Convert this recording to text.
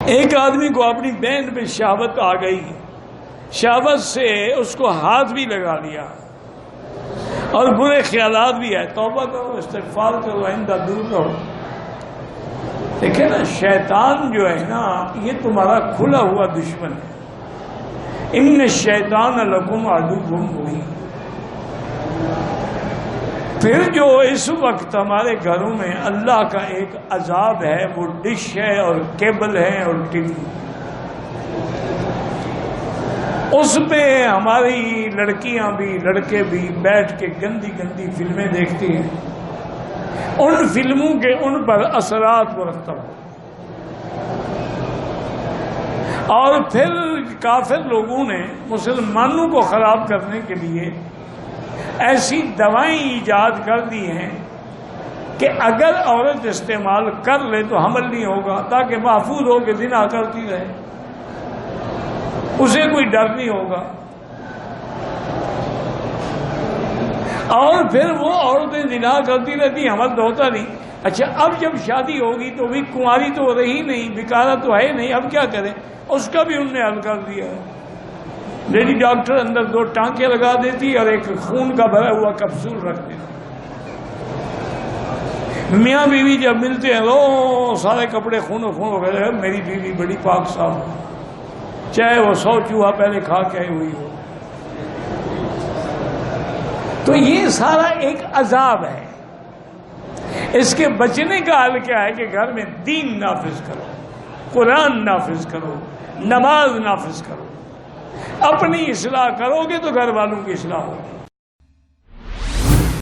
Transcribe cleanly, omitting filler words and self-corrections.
ایک آدمی کو اپنی بہن پہ شہوت آ گئی، شہوت سے اس کو ہاتھ بھی لگا لیا اور برے خیالات بھی ہے، توبہ کرو، استغفار کرو، آئندہ دور کرو۔ دیکھیں نا، شیطان جو ہے نا یہ تمہارا کھلا ہوا دشمن ہے۔ ان الشیطان لکم عدو مبین۔ پھر جو اس وقت ہمارے گھروں میں اللہ کا ایک عذاب ہے، وہ ڈش ہے اور کیبل ہے اور ٹی وی، اس پہ ہماری لڑکیاں بھی لڑکے بھی بیٹھ کے گندی گندی فلمیں دیکھتی ہیں، ان فلموں کے ان پر اثرات مرتب ہو، اور پھر کافر لوگوں نے مسلمانوں کو خراب کرنے کے لیے ایسی دوائیں ایجاد کر دی ہیں کہ اگر عورت استعمال کر لے تو حمل نہیں ہوگا، تاکہ محفوظ ہو کے زنا کرتی رہے، اسے کوئی ڈر نہیں ہوگا۔ اور پھر وہ عورتیں زنا کرتی رہتی، حمل تو ہوتا نہیں۔ اچھا، اب جب شادی ہوگی تو بھی کنواری تو رہی نہیں، بیکارہ تو ہے نہیں، اب کیا کریں؟ اس کا بھی انہوں نے حل کر دیا ہے۔ لیڈی ڈاکٹر اندر 2 ٹانکے لگا دیتی اور ایک خون کا بھرا ہوا کپسول رکھ دیتی۔ میاں بیوی جب ملتے ہیں وہ سارے کپڑے خون ہو گئے، میری بیوی بڑی پاک صاف، چاہے وہ 100 چوہا پہلے کھا کے آئی ہوئی ہو۔ تو یہ سارا ایک عذاب ہے۔ اس کے بچنے کا حل کیا ہے کہ گھر میں دین نافذ کرو، قرآن نافذ کرو، نماز نافذ کرو، اپنی اصلاح کرو گے تو گھر والوں کی اصلاح ہوگی۔